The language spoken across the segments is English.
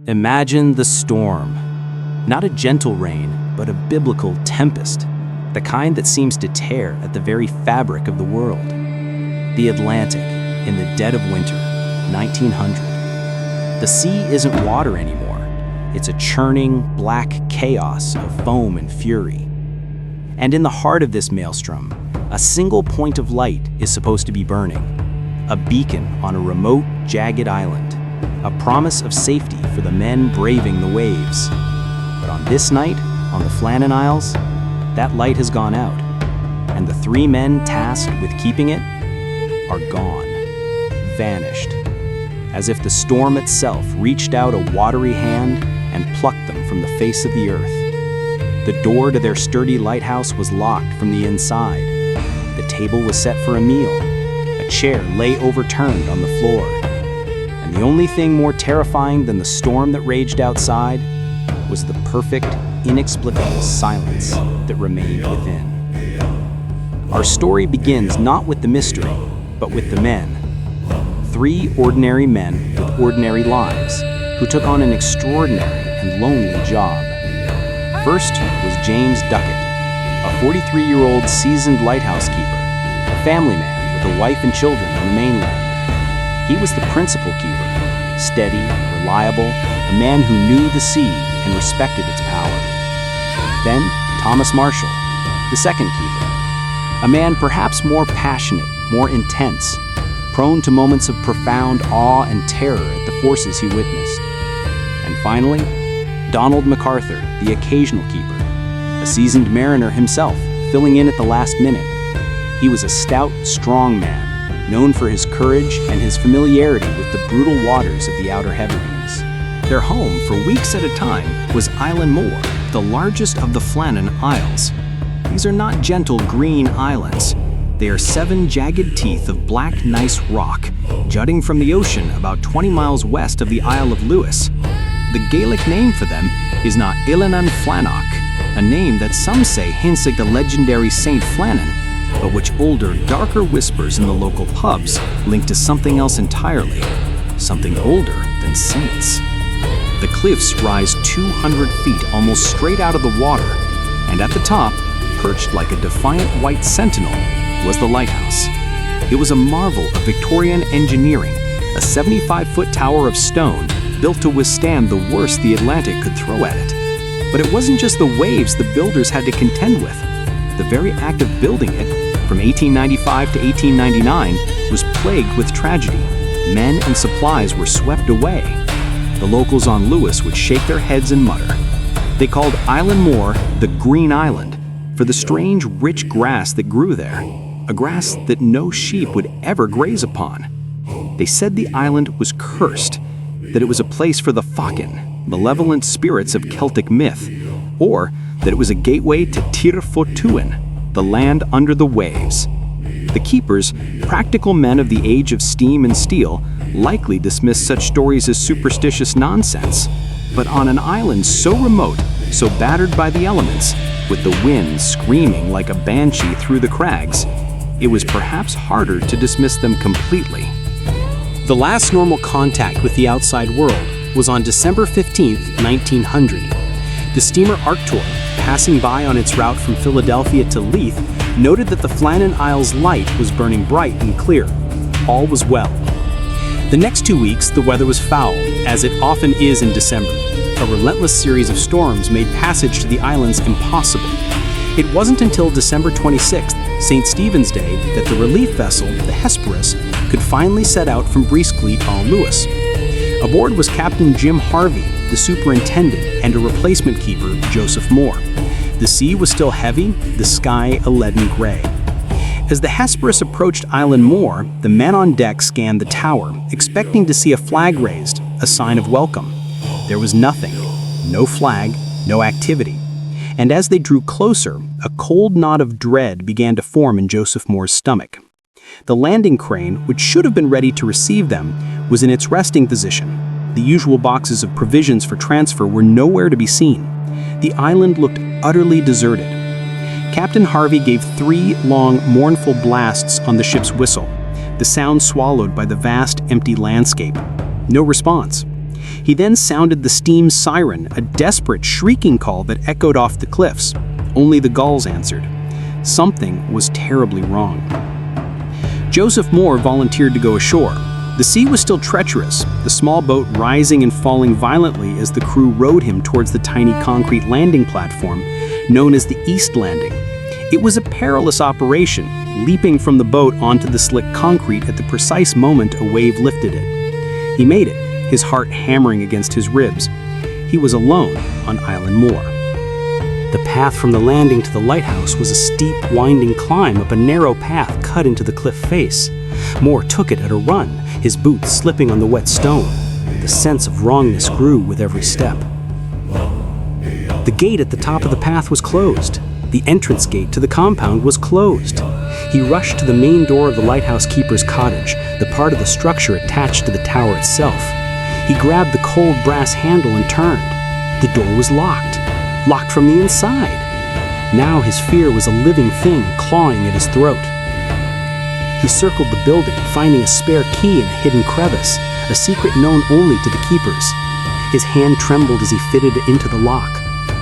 Imagine the storm. Not a gentle rain, but a biblical tempest, the kind that seems to tear at the very fabric of the world. The Atlantic, in the dead of winter, 1900. The sea isn't water anymore. It's a churning, black chaos of foam and fury. And in the heart of this maelstrom, a single point of light is supposed to be burning. A beacon on a remote, jagged island. A promise of safety for the men braving the waves. But on this night, on the Flannan Isles, that light has gone out, and the three men tasked with keeping it are gone, vanished, as if the storm itself reached out a watery hand and plucked them from the face of the earth. The door to their sturdy lighthouse was locked from the inside. The table was set for a meal. A chair lay overturned on the floor. And the only thing more terrifying than the storm that raged outside was the perfect, inexplicable silence that remained within. Our story begins not with the mystery, but with the men. Three ordinary men with ordinary lives who took on an extraordinary and lonely job. First was James Ducat, a 43-year-old seasoned lighthouse keeper, a family man with a wife and children on the mainland. He was the principal keeper, steady, reliable, a man who knew the sea and respected its power. Then Thomas Marshall, the second keeper, a man perhaps more passionate, more intense, prone to moments of profound awe and terror at the forces he witnessed. And finally, Donald McArthur, the occasional keeper, a seasoned mariner himself, filling in at the last minute. He was a stout, strong man, known for his courage and his familiarity with the brutal waters of the Outer Hebrides. Their home for weeks at a time was Eilean Mòr, the largest of the Flannan Isles. These are not gentle green islands. They are 7 jagged teeth of black gneiss rock, jutting from the ocean about 20 miles west of the Isle of Lewis. The Gaelic name for them is not Eilean Mòr, a name that some say hints at the legendary Saint Flannan, but which older, darker whispers in the local pubs link to something else entirely, something older than saints. The cliffs rise 200 feet almost straight out of the water, and at the top, perched like a defiant white sentinel, was the lighthouse. It was a marvel of Victorian engineering, a 75-foot tower of stone built to withstand the worst the Atlantic could throw at it. But it wasn't just the waves the builders had to contend with. The very act of building it, from 1895 to 1899, was plagued with tragedy. Men and supplies were swept away. The locals on Lewis would shake their heads and mutter. They called Eilean Mòr the Green Island for the strange, rich grass that grew there, a grass that no sheep would ever graze upon. They said the island was cursed, that it was a place for the Fachan, malevolent spirits of Celtic myth, or that it was a gateway to Tir Fortuin, the land under the waves. The keepers, practical men of the age of steam and steel, likely dismissed such stories as superstitious nonsense. But on an island so remote, so battered by the elements, with the wind screaming like a banshee through the crags, it was perhaps harder to dismiss them completely. The last normal contact with the outside world was on December 15, 1900. The steamer Arctur, passing by on its route from Philadelphia to Leith, noted that the Flannan Isles light was burning bright and clear. All was well. The next 2 weeks, the weather was foul, as it often is in December. A relentless series of storms made passage to the islands impossible. It wasn't until December 26th, St. Stephen's Day, that the relief vessel, the Hesperus, could finally set out from Briskleet on Lewis. Aboard was Captain Jim Harvey, the superintendent, and a replacement keeper, Joseph Moore. The sea was still heavy, the sky a leaden gray. As the Hesperus approached Eilean Mòr, the men on deck scanned the tower, expecting to see a flag raised, a sign of welcome. There was nothing, no flag, no activity. And as they drew closer, a cold knot of dread began to form in Joseph Moore's stomach. The landing crane, which should have been ready to receive them, was in its resting position. The usual boxes of provisions for transfer were nowhere to be seen. The island looked utterly deserted. Captain Harvey gave 3 long, mournful blasts on the ship's whistle, the sound swallowed by the vast, empty landscape. No response. He then sounded the steam siren, a desperate, shrieking call that echoed off the cliffs. Only the gulls answered. Something was terribly wrong. Joseph Mòr volunteered to go ashore. The sea was still treacherous, the small boat rising and falling violently as the crew rowed him towards the tiny concrete landing platform, known as the East Landing. It was a perilous operation, leaping from the boat onto the slick concrete at the precise moment a wave lifted it. He made it, his heart hammering against his ribs. He was alone on Eilean Mòr. The path from the landing to the lighthouse was a steep, winding climb up a narrow path cut into the cliff face. Mòr took it at a run, his boots slipping on the wet stone. The sense of wrongness grew with every step. The gate at the top of the path was closed. The entrance gate to the compound was closed. He rushed to the main door of the lighthouse keeper's cottage, the part of the structure attached to the tower itself. He grabbed the cold brass handle and turned. The door was locked from the inside. Now his fear was a living thing clawing at his throat. He circled the building, finding a spare key in a hidden crevice, a secret known only to the keepers. His hand trembled as he fitted it into the lock.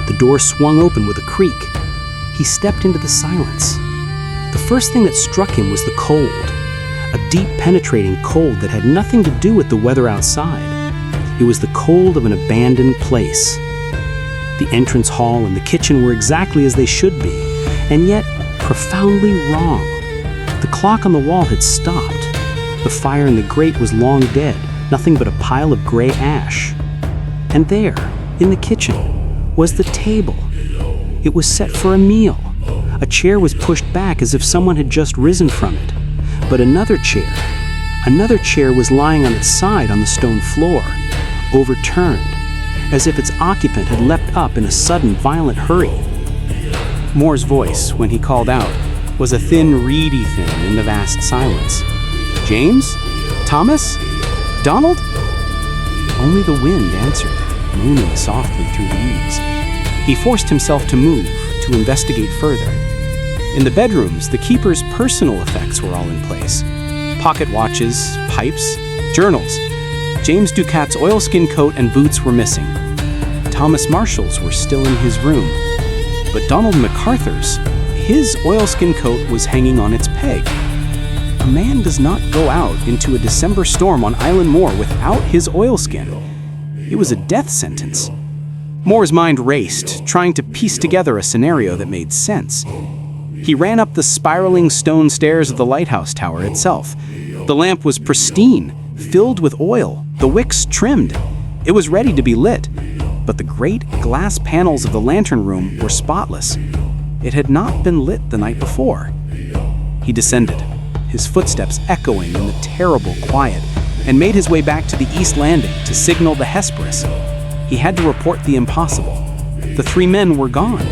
The door swung open with a creak. He stepped into the silence. The first thing that struck him was the cold, a deep, penetrating cold that had nothing to do with the weather outside. It was the cold of an abandoned place. The entrance hall and the kitchen were exactly as they should be, and yet profoundly wrong. The clock on the wall had stopped. The fire in the grate was long dead, nothing but a pile of gray ash. And there, in the kitchen, was the table. It was set for a meal. A chair was pushed back as if someone had just risen from it. But another chair was lying on its side on the stone floor, overturned, as if its occupant had leapt up in a sudden, violent hurry. Mòr's voice, when he called out, was a thin, reedy thing in the vast silence. James? Thomas? Donald? Only the wind answered, moaning softly through the eaves. He forced himself to move, to investigate further. In the bedrooms, the keeper's personal effects were all in place. Pocket watches, pipes, journals. James Ducat's oilskin coat and boots were missing. Thomas Marshall's were still in his room. But Donald McArthur's, his oilskin coat was hanging on its peg. A man does not go out into a December storm on Eilean Mòr without his oilskin. It was a death sentence. Mòr's mind raced, trying to piece together a scenario that made sense. He ran up the spiraling stone stairs of the lighthouse tower itself. The lamp was pristine, filled with oil, the wicks trimmed. It was ready to be lit, but the great glass panels of the lantern room were spotless. It had not been lit the night before. He descended, his footsteps echoing in the terrible quiet, and made his way back to the East Landing to signal the Hesperus. He had to report the impossible. The three men were gone.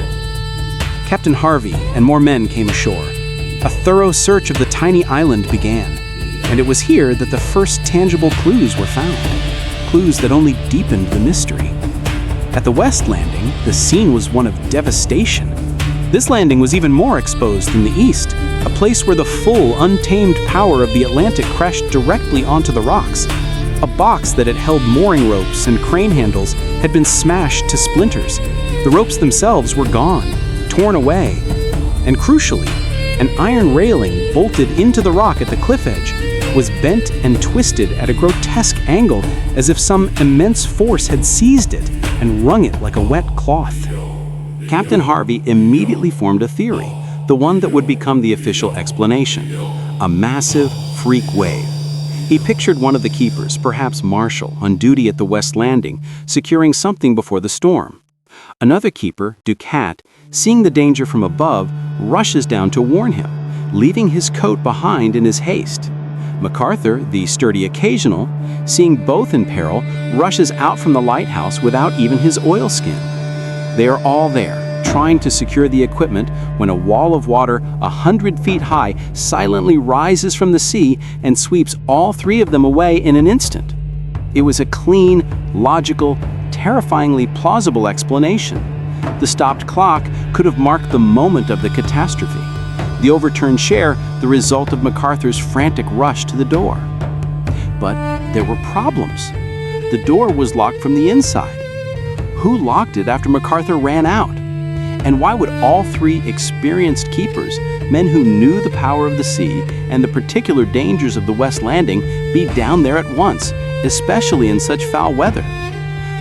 Captain Harvey and more men came ashore. A thorough search of the tiny island began, and it was here that the first tangible clues were found, clues that only deepened the mystery. At the West Landing, the scene was one of devastation. This landing was even more exposed than the East, a place where the full, untamed power of the Atlantic crashed directly onto the rocks. A box that had held mooring ropes and crane handles had been smashed to splinters. The ropes themselves were gone, torn away, and crucially, an iron railing bolted into the rock at the cliff edge was bent and twisted at a grotesque angle as if some immense force had seized it and wrung it like a wet cloth. Captain Harvey immediately formed a theory, the one that would become the official explanation: a massive freak wave. He pictured one of the keepers, perhaps Marshall, on duty at the West Landing, securing something before the storm. Another keeper, Ducat, seeing the danger from above, rushes down to warn him, leaving his coat behind in his haste. McArthur, the sturdy occasional, seeing both in peril, rushes out from the lighthouse without even his oilskin. They are all there, trying to secure the equipment, when a wall of water 100 feet high silently rises from the sea and sweeps all three of them away in an instant. It was a clean, logical, terrifyingly plausible explanation. The stopped clock could have marked the moment of the catastrophe. The overturned chair, the result of McArthur's frantic rush to the door. But there were problems. The door was locked from the inside. Who locked it after McArthur ran out? And why would all three experienced keepers, men who knew the power of the sea and the particular dangers of the West Landing, be down there at once, especially in such foul weather?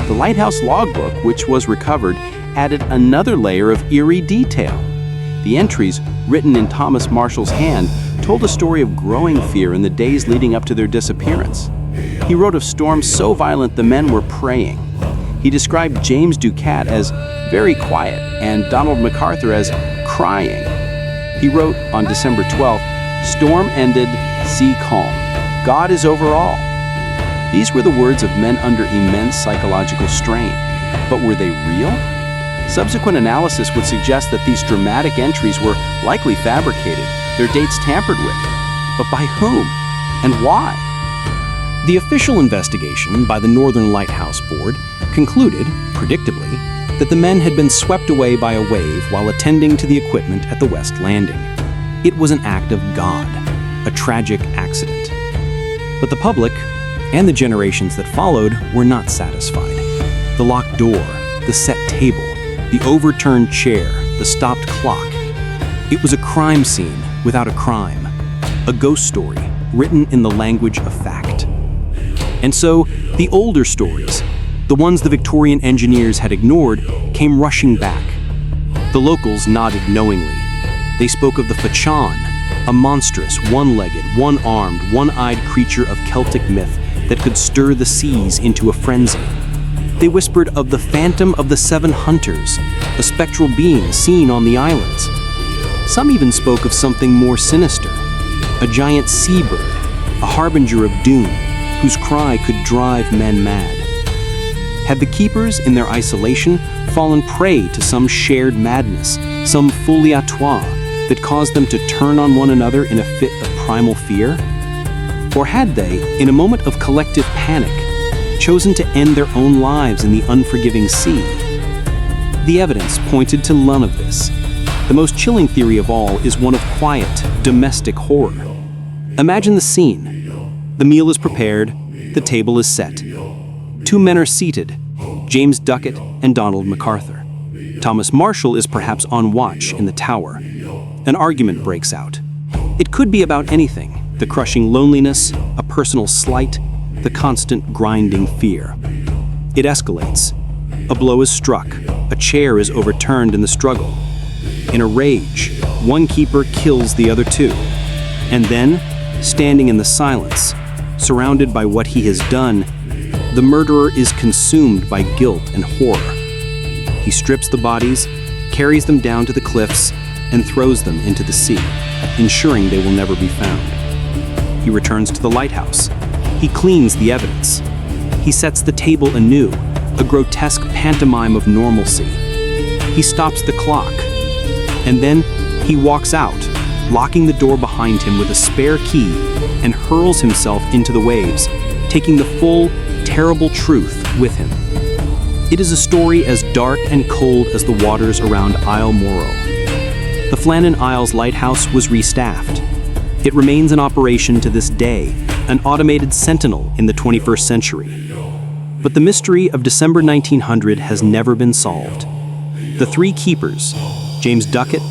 The lighthouse logbook, which was recovered, added another layer of eerie detail. The entries, written in Thomas Marshall's hand, told a story of growing fear in the days leading up to their disappearance. He wrote of storms so violent the men were praying. He described James Ducat as very quiet and Donald McArthur as crying. He wrote on December 12th, "Storm ended, sea calm. God is over all." These were the words of men under immense psychological strain. But were they real? Subsequent analysis would suggest that these dramatic entries were likely fabricated, their dates tampered with. But by whom? And why? The official investigation by the Northern Lighthouse Board concluded, predictably, that the men had been swept away by a wave while attending to the equipment at the West Landing. It was an act of God, a tragic accident. But the public, and the generations that followed, were not satisfied. The locked door, the set table, the overturned chair, the stopped clock. It was a crime scene without a crime, a ghost story written in the language of fact. And so, the older stories, the ones the Victorian engineers had ignored, came rushing back. The locals nodded knowingly. They spoke of the Fachan, a monstrous, one-legged, one-armed, one-eyed creature of Celtic myth that could stir the seas into a frenzy. They whispered of the Phantom of the Seven Hunters, a spectral being seen on the islands. Some even spoke of something more sinister, a giant seabird, a harbinger of doom, whose cry could drive men mad. Had the keepers, in their isolation, fallen prey to some shared madness, some folie à trois, that caused them to turn on one another in a fit of primal fear? Or had they, in a moment of collective panic, chosen to end their own lives in the unforgiving sea? The evidence pointed to none of this. The most chilling theory of all is one of quiet, domestic horror. Imagine the scene. The meal is prepared, the table is set. Two men are seated, James Ducat and Donald McArthur. Thomas Marshall is perhaps on watch in the tower. An argument breaks out. It could be about anything: the crushing loneliness, a personal slight, the constant grinding fear. It escalates. A blow is struck, a chair is overturned in the struggle. In a rage, one keeper kills the other two. And then, standing in the silence, surrounded by what he has done, the murderer is consumed by guilt and horror. He strips the bodies, carries them down to the cliffs, and throws them into the sea, ensuring they will never be found. He returns to the lighthouse. He cleans the evidence. He sets the table anew, a grotesque pantomime of normalcy. He stops the clock. And then he walks out, locking the door behind him with a spare key, and hurls himself into the waves, taking the full, terrible truth with him. It is a story as dark and cold as the waters around Eilean Mòr. The Flannan Isles lighthouse was restaffed. It remains in operation to this day, an automated sentinel in the 21st century. But the mystery of December 1900 has never been solved. The three keepers, James Ducat,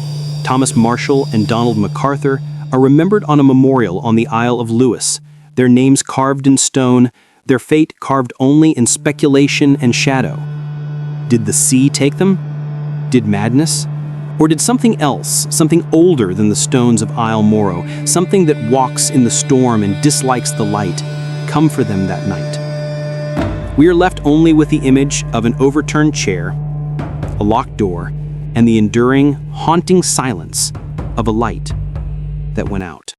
Thomas Marshall, and Donald McArthur, are remembered on a memorial on the Isle of Lewis, their names carved in stone, their fate carved only in speculation and shadow. Did the sea take them? Did madness? Or did something else, something older than the stones of Eilean Mòr, something that walks in the storm and dislikes the light, come for them that night? We are left only with the image of an overturned chair, a locked door, and the enduring, haunting silence of a light that went out.